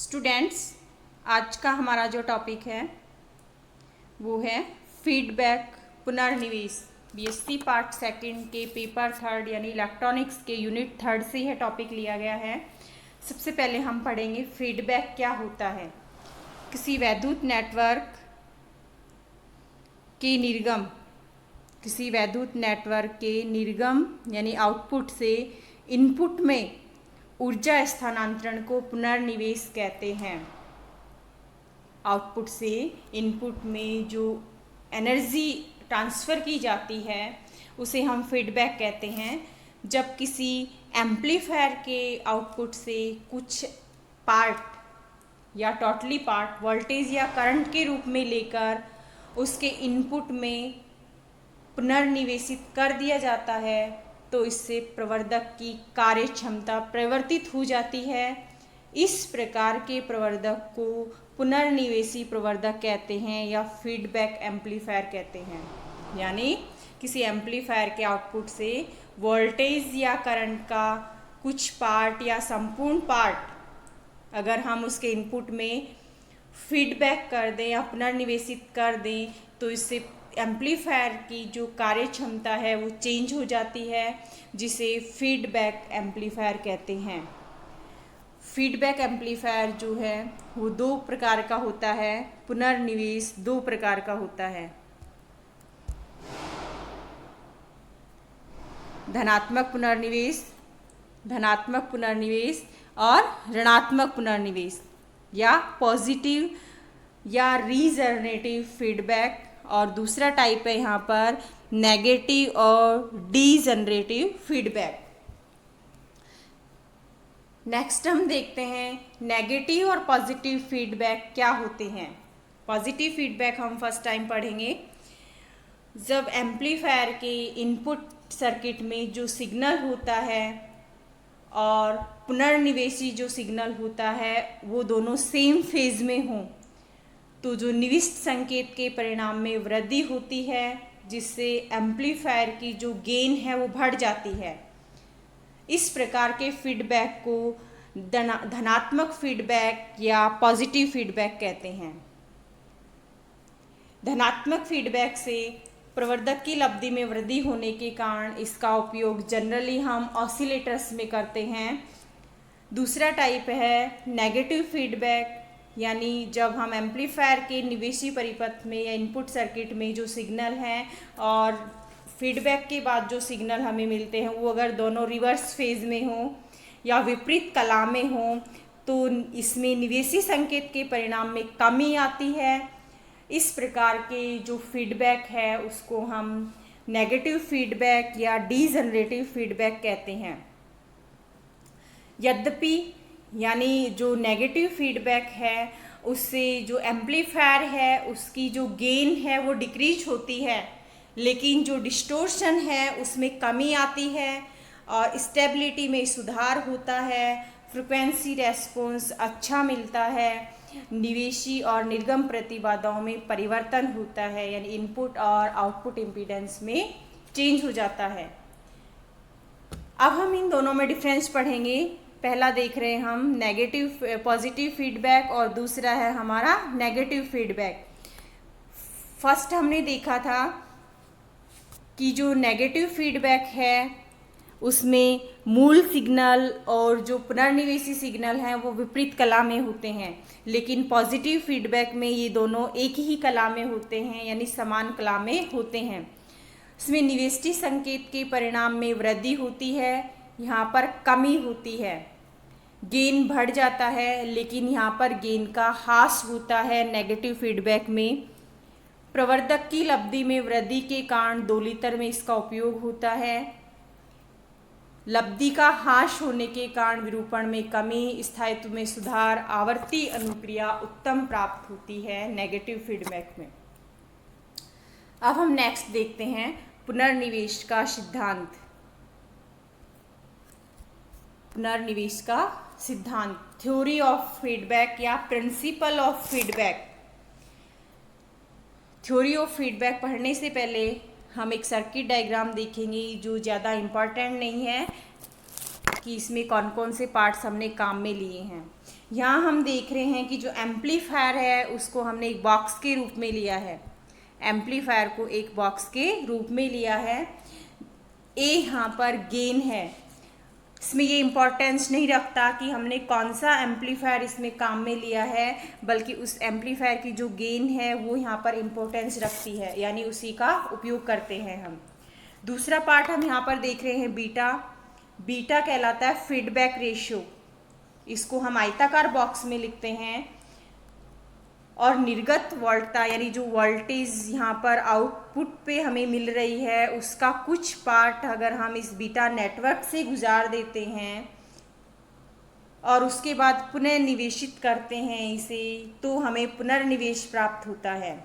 Students, आज का हमारा जो टॉपिक है वो है फीडबैक पुनर्निवेश। बीएससी पार्ट सेकंड के पेपर थर्ड यानी इलेक्ट्रॉनिक्स के यूनिट थर्ड से यह टॉपिक लिया गया है। सबसे पहले हम पढ़ेंगे फीडबैक क्या होता है। किसी वैद्युत नेटवर्क के निर्गम यानी आउटपुट से इनपुट में ऊर्जा स्थानांतरण को पुनर्निवेश कहते हैं। आउटपुट से इनपुट में जो एनर्जी ट्रांसफ़र की जाती है उसे हम फीडबैक कहते हैं। जब किसी एम्पलीफायर के आउटपुट से कुछ पार्ट या टोटली पार्ट वोल्टेज या करंट के रूप में लेकर उसके इनपुट में पुनर्निवेशित कर दिया जाता है तो इससे प्रवर्धक की कार्य क्षमता परिवर्तित हो जाती है। इस प्रकार के प्रवर्धक को पुनर्निवेशी प्रवर्धक कहते हैं या फीडबैक एम्पलीफायर कहते हैं। यानी किसी एम्पलीफायर के आउटपुट से वोल्टेज या करंट का कुछ पार्ट या संपूर्ण पार्ट अगर हम उसके इनपुट में फीडबैक कर दें या पुनर्निवेशित कर दें तो इससे एम्पलीफायर की जो कार्य क्षमता है वो चेंज हो जाती है, जिसे फीडबैक एम्पलीफायर कहते हैं। फीडबैक एम्पलीफायर जो है वो दो प्रकार का होता है, पुनर्निवेश दो प्रकार का होता है। धनात्मक पुनर्निवेश और ऋणात्मक पुनर्निवेश या पॉजिटिव या रीजनरेटिव फीडबैक, और दूसरा टाइप है यहाँ पर नेगेटिव और डीजनरेटिव फीडबैक। नेक्स्ट हम देखते हैं नेगेटिव और पॉजिटिव फीडबैक क्या होते हैं। पॉजिटिव फीडबैक हम फर्स्ट टाइम पढ़ेंगे। जब एम्पलीफायर के इनपुट सर्किट में जो सिग्नल होता है और पुनर्निवेशी जो सिग्नल होता है वो दोनों सेम फेज में हों तो जो निविष्ट संकेत के परिणाम में वृद्धि होती है, जिससे एम्पलीफायर की जो गेन है वो बढ़ जाती है। इस प्रकार के फीडबैक को धनात्मक फीडबैक या पॉजिटिव फीडबैक कहते हैं। धनात्मक फीडबैक से प्रवर्धक की लब्धि में वृद्धि होने के कारण इसका उपयोग जनरली हम ऑसिलेटर्स में करते हैं। दूसरा टाइप है नेगेटिव फीडबैक, यानी जब हम एम्पलीफायर के निवेशी परिपथ में या इनपुट सर्किट में जो सिग्नल हैं और फीडबैक के बाद जो सिग्नल हमें मिलते हैं वो अगर दोनों रिवर्स फेज में हों या विपरीत कला में हों तो इसमें निवेशी संकेत के परिणाम में कमी आती है। इस प्रकार के जो फीडबैक है उसको हम नेगेटिव फीडबैक या डीजनरेटिव फीडबैक कहते हैं। यद्यपि यानी जो नेगेटिव फीडबैक है उससे जो एम्पलीफायर है उसकी जो गेन है वो डिक्रीज होती है, लेकिन जो डिस्टोर्शन है उसमें कमी आती है और स्टेबिलिटी में सुधार होता है। फ्रिक्वेंसी रेस्पॉन्स अच्छा मिलता है, निवेशी और निर्गम प्रतिबाधाओं में परिवर्तन होता है, यानी इनपुट और आउटपुट इम्पीडेंस में चेंज हो जाता है। अब हम इन दोनों में डिफरेंस पढ़ेंगे। पहला देख रहे हैं हम पॉजिटिव फीडबैक और दूसरा है हमारा नेगेटिव फीडबैक। फर्स्ट हमने देखा था कि जो नेगेटिव फीडबैक है उसमें मूल सिग्नल और जो पुनर्निवेशी सिग्नल हैं वो विपरीत कला में होते हैं, लेकिन पॉजिटिव फीडबैक में ये दोनों एक ही कला में होते हैं, यानी समान कला में होते हैं। इसमें निवेशी संकेत के परिणाम में वृद्धि होती है, यहाँ पर कमी होती है। गेन बढ़ जाता है लेकिन यहाँ पर गेन का ह्रास होता है। नेगेटिव फीडबैक में प्रवर्धक की लब्धि में वृद्धि के कारण दोलितर में इसका उपयोग होता है। लब्धि का ह्रास होने के कारण विरूपण में कमी, स्थायित्व में सुधार, आवर्ती अनुक्रिया उत्तम प्राप्त होती है नेगेटिव फीडबैक में। अब हम नेक्स्ट देखते हैं पुनर्निवेश का सिद्धांत। पुनर्निवेश का सिद्धांत, थ्योरी ऑफ फीडबैक या principle of feedback. Theory of feedback पढ़ने से पहले हम एक सर्किट डायग्राम देखेंगे जो ज़्यादा इम्पॉर्टेंट नहीं है कि इसमें कौन कौन से पार्ट्स हमने काम में लिए हैं। यहाँ हम देख रहे हैं कि जो एम्पलीफायर है उसको हमने एक बॉक्स के रूप में लिया है, एम्पलीफायर को एक बॉक्स के रूप में लिया है। ए यहाँ पर गेन है, इसमें ये इम्पोर्टेंस नहीं रखता कि हमने कौन सा एम्पलीफायर इसमें काम में लिया है, बल्कि उस एम्पलीफायर की जो गेन है वो यहाँ पर इम्पोर्टेंस रखती है, यानी उसी का उपयोग करते हैं हम। दूसरा पार्ट हम यहाँ पर देख रहे हैं बीटा। बीटा कहलाता है फीडबैक रेशियो, इसको हम आयताकार बॉक्स में लिखते हैं। और निर्गत वोल्टता यानी जो वोल्टेज यहाँ पर आउटपुट पे हमें मिल रही है उसका कुछ पार्ट अगर हम इस बीटा नेटवर्क से गुजार देते हैं और उसके बाद पुनर्निवेशित करते हैं इसे, तो हमें पुनर्निवेश प्राप्त होता है,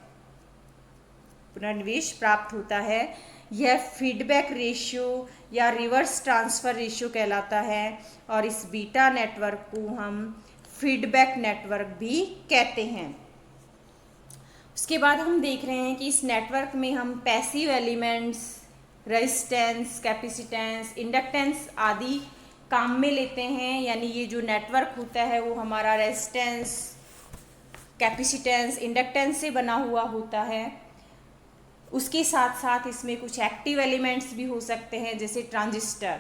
पुनर्निवेश प्राप्त होता है। यह फीडबैक रेशियो या रिवर्स ट्रांसफ़र रेशियो कहलाता है और इस बीटा नेटवर्क को हम फीडबैक नेटवर्क भी कहते हैं। उसके बाद हम देख रहे हैं कि इस नेटवर्क में हम passive elements, resistance, capacitance, inductance आदि काम में लेते हैं, यानी ये जो नेटवर्क होता है वो हमारा रेजिस्टेंस, कैपेसिटेंस, इंडक्टेंस से बना हुआ होता है। उसके साथ साथ इसमें कुछ एक्टिव एलिमेंट्स भी हो सकते हैं, जैसे ट्रांजिस्टर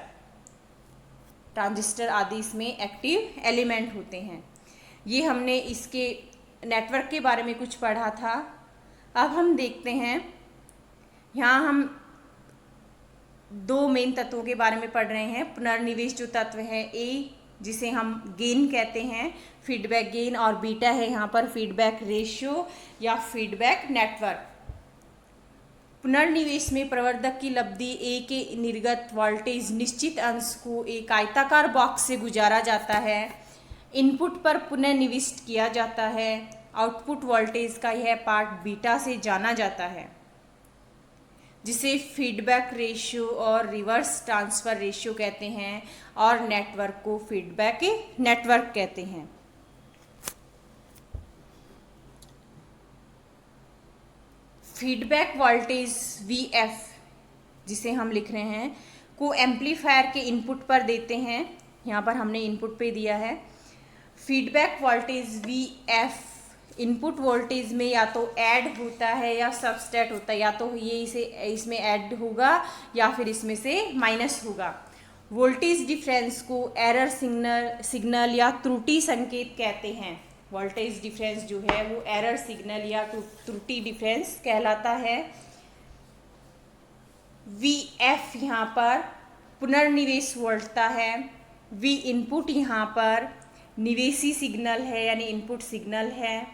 आदि इसमें एक्टिव एलिमेंट होते हैं। ये हमने इसके नेटवर्क के बारे में कुछ पढ़ा था। अब हम देखते हैं, यहाँ हम दो मेन तत्वों के बारे में पढ़ रहे हैं। पुनर्निवेश जो तत्व है ए, जिसे हम गेन कहते हैं, फीडबैक गेन, और बीटा है यहाँ पर फीडबैक रेशियो या फीडबैक नेटवर्क। पुनर्निवेश में प्रवर्धक की लब्धि ए के निर्गत वोल्टेज निश्चित अंश को एक आयताकार बॉक्स से गुजारा जाता है, इनपुट पर पुनर्निविष्ट किया जाता है। आउटपुट वोल्टेज का यह पार्ट बीटा से जाना जाता है, जिसे फीडबैक रेशियो और रिवर्स ट्रांसफ़र रेशियो कहते हैं, और नेटवर्क को फीडबैक नेटवर्क कहते हैं। फीडबैक वोल्टेज Vf, जिसे हम लिख रहे हैं, को एम्पलीफायर के इनपुट पर देते हैं। यहाँ पर हमने इनपुट पे दिया है। Feedback voltage Vf input voltage में या तो ऐड होता है या सबस्ट्रैक्ट होता है, या तो ये इसमें ऐड होगा या फिर इसमें से माइनस होगा। वोल्टेज डिफरेंस को एरर सिग्नल या त्रुटि संकेत कहते हैं। वोल्टेज डिफरेंस जो है वो एरर सिग्नल या त्रुटि डिफरेंस कहलाता है। Vf यहाँ पर पुनर्निवेश वोल्टता है। V इनपुट यहाँ पर निवेशी सिग्नल है, यानी इनपुट सिग्नल है।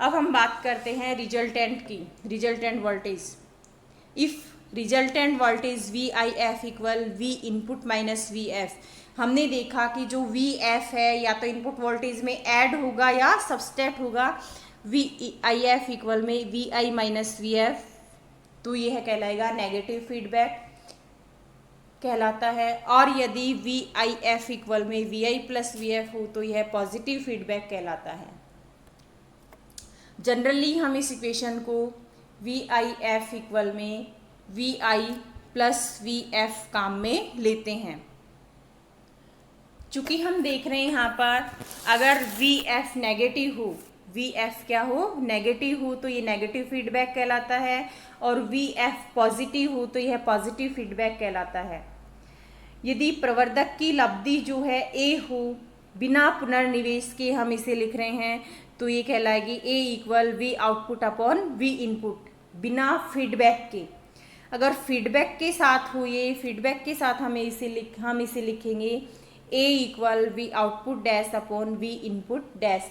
अब हम बात करते हैं रिजल्टेंट की, resultant voltage. If resultant voltage Vif equal V input minus Vf, हमने देखा कि जो Vf है या तो इनपुट वोल्टेज में ऐड होगा या सबस्ट्रैक्ट होगा। Vif इक्वल में Vi माइनस Vf, तो यह कहलाएगा नेगेटिव फीडबैक कहलाता है। और यदि Vif इक्वल में Vi प्लस Vf हो तो यह पॉजिटिव फीडबैक कहलाता है। जनरली हम इस इक्वेशन को Vif इक्वल में Vi प्लस Vf काम में लेते हैं। चूँकि हम देख रहे हैं यहाँ पर अगर Vf नेगेटिव हो, Vf क्या हो, नेगेटिव हो, तो ये नेगेटिव फीडबैक कहलाता है, और Vf पॉजिटिव हो तो यह पॉजिटिव फीडबैक कहलाता है। यदि प्रवर्धक की लब्धि जो है A हो, बिना पुनर्निवेश के हम इसे लिख रहे हैं, तो ये कहलाएगी A equal V output upon V input, बिना फीडबैक के। अगर फीडबैक के साथ हो, ये फीडबैक के साथ हम इसे लिखेंगे A equal V output dash upon V input dash.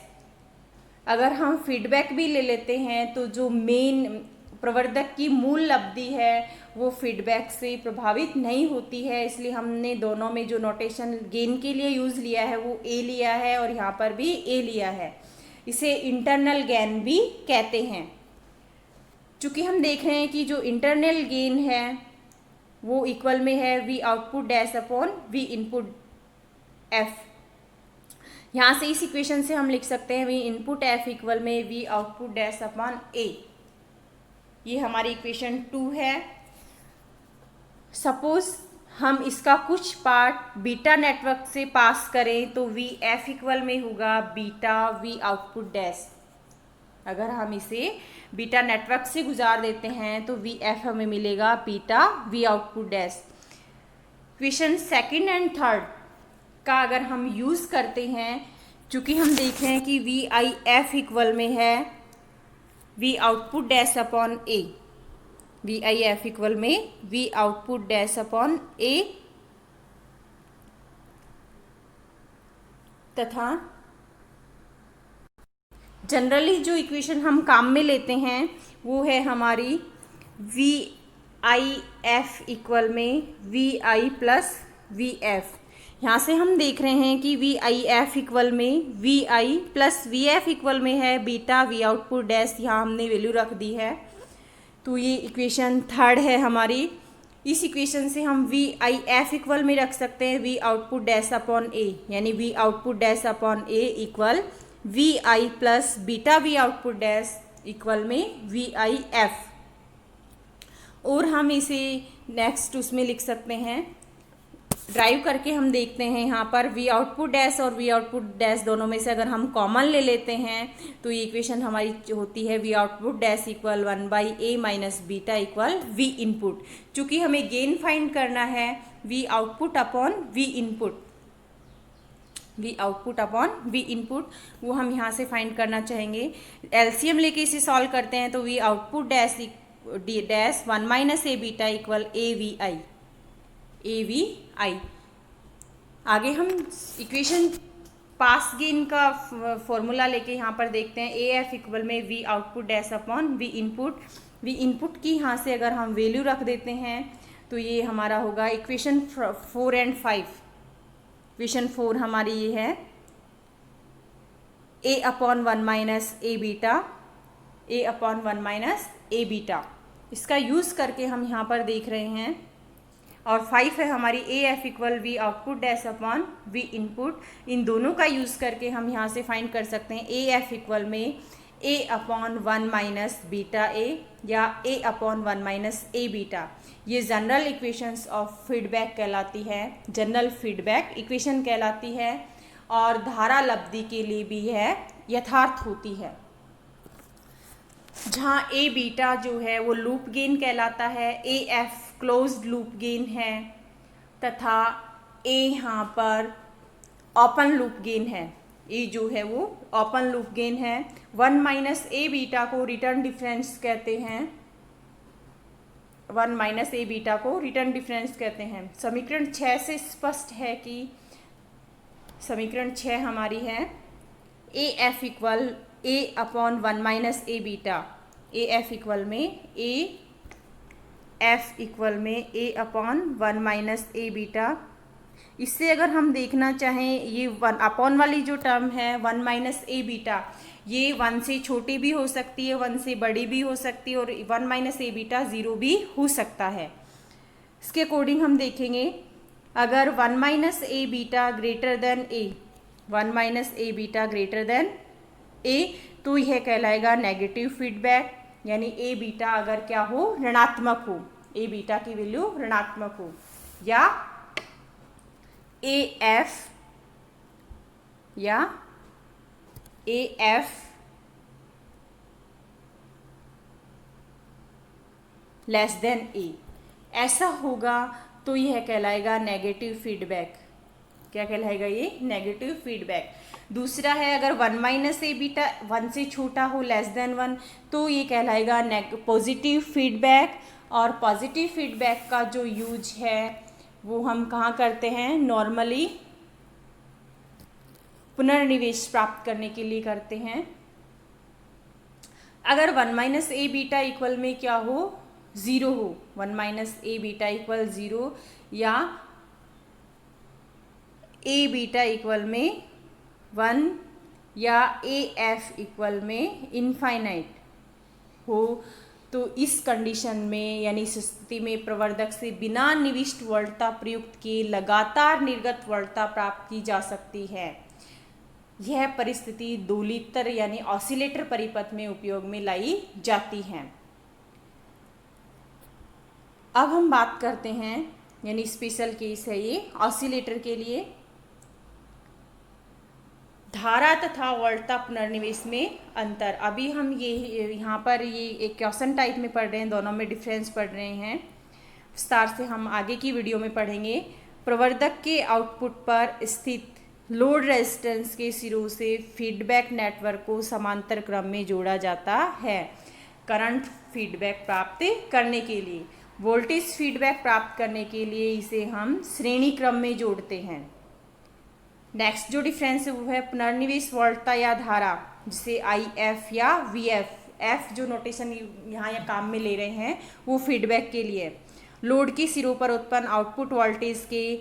अगर हम फीडबैक भी ले लेते हैं तो जो मेन प्रवर्धक की मूल लब्धि है वो फीडबैक से प्रभावित नहीं होती है, इसलिए हमने दोनों में जो नोटेशन गेन के लिए यूज़ लिया है वो A लिया है और यहाँ पर भी A लिया है। इसे इंटरनल गेन भी कहते हैं। चूँकि हम देख रहे हैं कि जो इंटरनल गेन है वो इक्वल में है V output dash upon V input F। यहाँ से इस इक्वेशन से हम लिख सकते हैं V इनपुट F इक्वल में V output dash upon A। ये हमारी इक्वेशन 2 है। सपोज हम इसका कुछ पार्ट बीटा नेटवर्क से पास करें तो वी एफ इक्वल में होगा बीटा वी आउटपुट डैश। अगर हम इसे बीटा नेटवर्क से गुजार देते हैं तो वी एफ हमें मिलेगा beta V output dash. Question second and third का अगर हम यूज़ करते हैं, चूँकि हम देख रहे हैं कि वी आई एफ इक्वल में है V output dash upon A, V I F equal में V output dash upon A, तथा जनरली जो इक्वेशन हम काम में लेते हैं वो है हमारी वी आई एफ इक्वल में V I plus V F. यहाँ से हम देख रहे हैं कि वी आई एफ इक्वल में V I plus V F equal में है बीटा वी आउटपुट डैश, यहाँ हमने वैल्यू रख दी है। तो ये इक्वेशन थर्ड है हमारी। इस इक्वेशन से हम वी आई एफ इक्वल में रख सकते हैं V output dash upon A, यानी V output dash upon A equal V I plus beta V output dash equal में वी आई एफ। और हम इसे नेक्स्ट उसमें लिख सकते हैं, ड्राइव करके हम देखते हैं यहाँ पर वी आउटपुट डैश और वी आउटपुट डैश दोनों में से अगर हम कॉमन ले लेते हैं तो ये इक्वेशन हमारी होती है V output dash equal 1/a minus beta equal we input. चूँकि हमें गेन फाइंड करना है V output upon V input, we output upon V input, वो हम यहाँ से फाइंड करना चाहेंगे। एलसीएम लेके इसे सॉल्व करते हैं तो V output dash dash 1 - a beta equal A V I, A V I. आगे हम इक्वेशन पास गेन का फॉर्मूला लेके यहाँ पर देखते हैं ए एफ इक्वल में V output dash upon V input. V input की यहाँ से अगर हम वैल्यू रख देते हैं तो ये हमारा होगा इक्वेशन 4 एंड 5। इक्वेशन 4 हमारी ये है a upon 1 - a beta, a upon 1 - a beta. इसका यूज़ करके हम यहाँ पर देख रहे हैं। और 5 है हमारी A F equal V output dash upon V input. इन दोनों का यूज़ करके हम यहाँ से फाइंड कर सकते हैं ए एफ इक्वल में ए अपॉन 1 - बीटा ए या ए अपॉन 1 - a बीटा। ये जनरल इक्वेशंस ऑफ फीडबैक कहलाती है, जनरल फीडबैक इक्वेशन कहलाती है और धारा लब्धि के लिए भी है यथार्थ होती है। जहाँ ए बीटा जो है वो लूप गेन कहलाता है, A F closed loop gain है तथा ए यहाँ पर ओपन लूप गेन है। ए जो है वो ओपन लूप गेन है। 1 - a बीटा को रिटर्न डिफरेंस कहते हैं, 1 - a बीटा को रिटर्न डिफरेंस कहते हैं। समीकरण 6 से स्पष्ट है कि समीकरण 6 हमारी है ए F equal A upon 1 - a beta, A F equal में ए एफ इक्वल में ए अपॉन 1 - a बीटा। इससे अगर हम देखना चाहें ये 1 अपॉन वाली जो टर्म है 1 - a बीटा, ये 1 से छोटी भी हो सकती है, 1 से बड़ी भी हो सकती है और 1 - a बीटा 0 भी हो सकता है। इसके अकॉर्डिंग हम देखेंगे अगर 1 - a beta greater than a, 1 - a beta greater than a तो यह कहलाएगा नेगेटिव फीडबैक, यानी ए बीटा अगर क्या हो ऋणात्मक हो, ए बीटा की वैल्यू ऋणात्मक हो, या ए एफ लेस देन ए, ऐसा होगा तो यह कहलाएगा नेगेटिव फीडबैक। क्या कहलाएगा ये? Negative feedback. दूसरा है अगर 1 - a बीटा 1 से छोटा हो लेस देन 1 तो ये कहलाएगा पॉजिटिव फीडबैक। और पॉजिटिव फीडबैक का जो यूज है वो हम कहाँ करते हैं? नॉर्मली पुनर्निवेश प्राप्त करने के लिए करते हैं। अगर 1 - a बीटा इक्वल में क्या हो? 0 हो, 1 - a बीटा इक्वल 0 या a बीटा इक्वल में 1 या ए एफ इक्वल में इनफाइनाइट हो तो इस कंडीशन में यानी इस स्थिति में प्रवर्धक से बिना निविष्ट वोल्टता प्रयुक्त किए लगातार निर्गत वोल्टता प्राप्त की जा सकती है। यह परिस्थिति दोलित्र यानी ऑसिलेटर परिपथ में उपयोग में लाई जाती है। अब हम बात करते हैं यानी स्पेशल केस है ये ऑसिलेटर के लिए। धारा तथा वोल्टा पुनर्निवेश में अंतर। अभी हम ये यहाँ पर ये एक क्वेश्चन टाइप में पढ़ रहे हैं, दोनों में डिफरेंस पढ़ रहे हैं। विस्तार से हम आगे की वीडियो में पढ़ेंगे। प्रवर्धक के आउटपुट पर स्थित लोड रेजिस्टेंस के सिरों से फीडबैक नेटवर्क को समांतर क्रम में जोड़ा जाता है करंट फीडबैक प्राप्त करने के लिए। वोल्टेज फीडबैक प्राप्त करने के लिए इसे हम श्रेणी क्रम में जोड़ते हैं। नेक्स्ट जो डिफरेंस है वो है पुनर्निवेश वोल्टा या धारा, जिसे आई एफ या वी एफ, एफ जो नोटेशन यहाँ या काम में ले रहे हैं वो फीडबैक के लिए लोड के सिरों पर उत्पन्न आउटपुट वोल्टेज के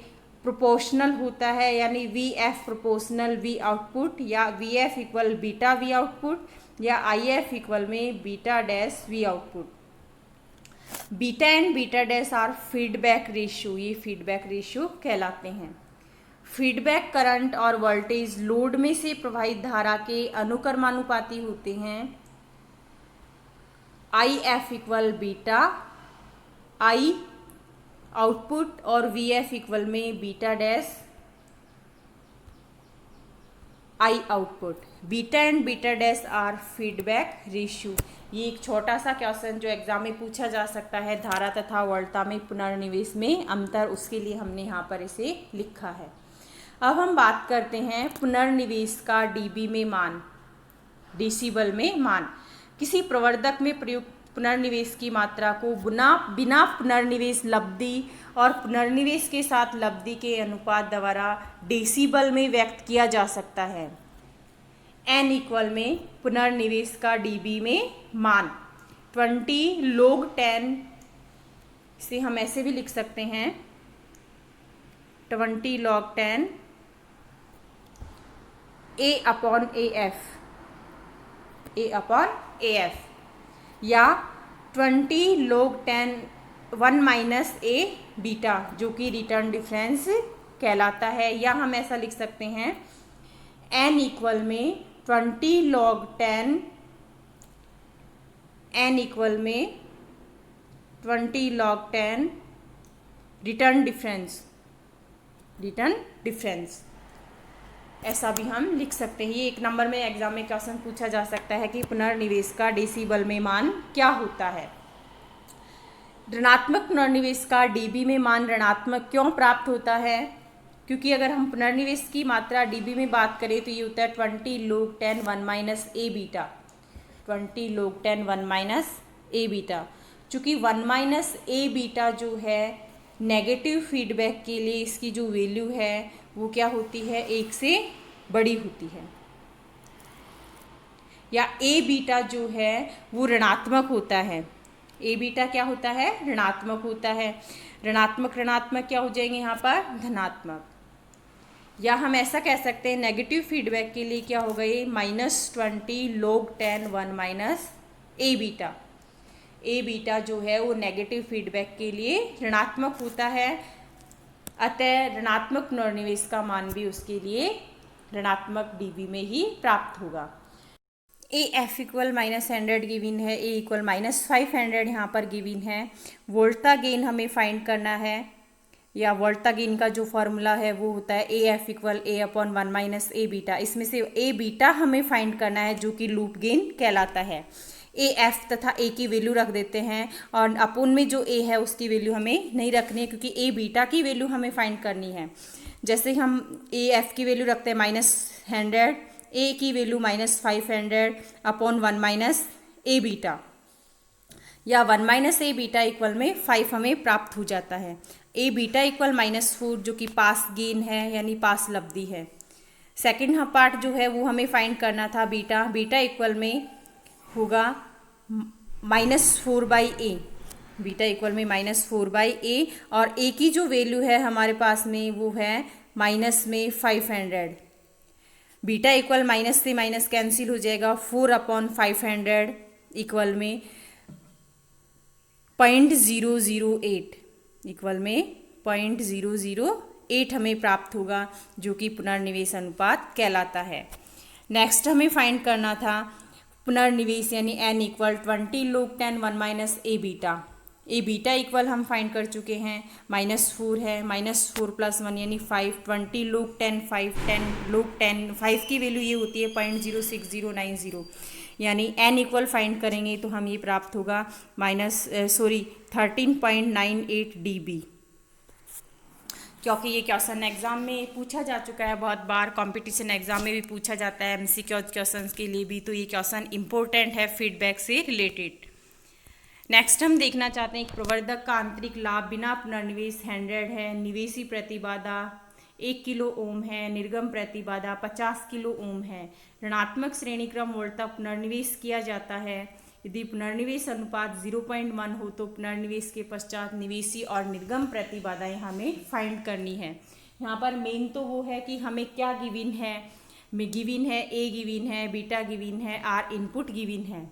प्रोपोर्शनल होता है, यानी V F proportional V output, या V F equal beta V output, या आई एफ इक्वल में beta dash V output. Beta and beta dash R feedback ratio, ये फीडबैक रेशियो कहलाते हैं। फीडबैक करंट और वोल्टेज लोड में से प्रवाहित धारा के अनुक्रमानुपाती होते हैं। I F equal beta I output और वी एफ इक्वल में beta dash I output. Beta and beta dash R feedback ratio. ये एक छोटा सा क्वेश्चन जो एग्जाम में पूछा जा सकता है, धारा तथा वोल्टा में पुनर्निवेश में अंतर, उसके लिए हमने यहाँ पर इसे लिखा है। अब हम बात करते हैं पुनर्निवेश का डीबी में मान, डेसिबल में मान। किसी प्रवर्धक में प्रयुक्त पुनर्निवेश की मात्रा को बिना पुनर्निवेश लब्धि और पुनर्निवेश के साथ लब्धि के अनुपात द्वारा डेसिबल में व्यक्त किया जा सकता है। एन इक्वल में पुनर्निवेश का डीबी में मान 20 log 10, इसे हम ऐसे भी लिख सकते हैं 20 log 10 A upon AF, A upon AF, या 20 log 10 1 माइनस A बीटा, जो कि रिटर्न डिफरेंस कहलाता है। या हम ऐसा लिख सकते हैं n इक्वल में 20 log 10, n इक्वल में 20 log 10 रिटर्न डिफरेंस, ऐसा भी हम लिख सकते हैं। ये एक नंबर में एग्जाम में क्वेश्चन पूछा जा सकता है कि पुनर्निवेश का डेसिबल में मान क्या होता है। ऋणात्मक पुनर्निवेश का डीबी में मान ऋणात्मक क्यों प्राप्त होता है? क्योंकि अगर हम पुनर्निवेश की मात्रा डीबी में बात करें तो ये होता है 20 log 10 1 माइनस ए बीटा, 20 log 10 1 माइनस ए बीटा। चूँकि 1 माइनस ए बीटा जो है नेगेटिव फीडबैक के लिए इसकी जो वैल्यू है वो क्या होती है, 1 से बड़ी होती है। या ए बीटा जो है वो ऋणात्मक होता है। ए बीटा क्या होता है? ऋणात्मक होता है। ऋणात्मक ऋणात्मक क्या हो जाएंगे यहाँ पर? धनात्मक। या हम ऐसा कह सकते हैं नेगेटिव फीडबैक के लिए क्या होगा ये -20 log 10 1 माइनस ए बीटा। ए बीटा जो है वो नेगेटिव फीडबैक के लिए ऋणात्मक होता है, अतः ऋणात्मक पुनर्निवेश का मान भी उसके लिए ऋणात्मक डीबी में ही प्राप्त होगा। ए एफ इक्वल -100 गिविन है, ए इक्वल -500 यहाँ पर गिविन है। वोल्टा गेन हमें फाइंड करना है, या वोल्टा गेन का जो फॉर्मूला है वो होता है ए एफ इक्वल ए अपॉन 1 माइनस ए बीटा। इसमें से ए बीटा हमें फाइंड करना है जो कि लूप गेन कहलाता है। ए एफ तथा ए की वैल्यू रख देते हैं, और अपोन में जो ए है उसकी वैल्यू हमें नहीं रखनी है, क्योंकि ए बीटा की वैल्यू हमें फाइंड करनी है। जैसे हम ए एफ की वैल्यू रखते हैं -100, ए की वैल्यू -500 अपॉन 1 माइनस ए बीटा, या 1 माइनस ए बीटा इक्वल में 5 हमें प्राप्त हो जाता है। ए बीटा इक्वल -4 जो कि पास गेन है यानी पास लब्धि है। सेकेंड पार्ट जो है वो हमें फाइंड करना था बीटा, बीटा इक्वल में होगा -4/a, बीटा इक्वल में -4/a, और a की जो वैल्यू है हमारे पास में वो है -500। बीटा इक्वल माइनस से माइनस कैंसिल हो जाएगा, 4/500 इक्वल में 0.008 इक्वल में 0.008 हमें प्राप्त होगा, जो कि पुनर्निवेश अनुपात कहलाता है। नेक्स्ट हमें फाइंड करना था पुनर्निवेश यानी n इक्वल 20 log 10 1 माइनस ए बीटा। ए बीटा इक्वल हम फाइंड कर चुके हैं, -4 है, -4 + 1 यानी 5, 20 log 10, 5 10 log 10, 5 की वैल्यू ये होती है 0.06090, यानी n इक्वल फाइंड करेंगे तो हम ये प्राप्त होगा 13.98 dB, क्योंकि ये क्वेश्चन एग्जाम में पूछा जा चुका है बहुत बार, कंपटीशन एग्जाम में भी पूछा जाता है, एमसीक्यू क्वेश्चंस के लिए भी, तो ये क्वेश्चन इंपॉर्टेंट है फीडबैक से रिलेटेड। नेक्स्ट हम देखना चाहते हैं एक प्रवर्धक का आंतरिक लाभ बिना पुनर्निवेश 100 है, निवेशी प्रतिबाधा 1 किलो ओम है, निर्गम प्रतिबाधा 50 किलो ओम है, ऋणात्मक श्रेणी क्रम वोल्ट तक पुनर्निवेश किया जाता है। यदि पुनर्निवेश अनुपात 0.1 हो तो पुनर्निवेश के पश्चात निवेशी और निर्गम प्रतिबाधाएं हमें फाइंड करनी है। यहाँ पर मेन तो वो है कि हमें क्या गिविन है, गिविन है ए गिविन है, बीटा गिविन है, आर इनपुट गिविन है,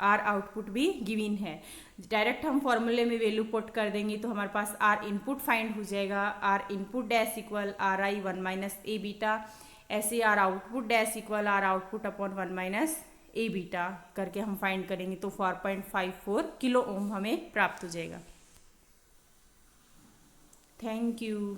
आर आउटपुट भी गिविन है। डायरेक्ट हम फॉर्मूले में वैल्यू पुट कर देंगे तो हमारे पास आर इनपुट फाइंड हो जाएगा, R input dash equal R I 1 - A beta, ऐसे R output dash equal R output upon 1 - A beta करके हम फाइंड करेंगे तो 4.54 किलो ओम हमें प्राप्त हो जाएगा। Thank you.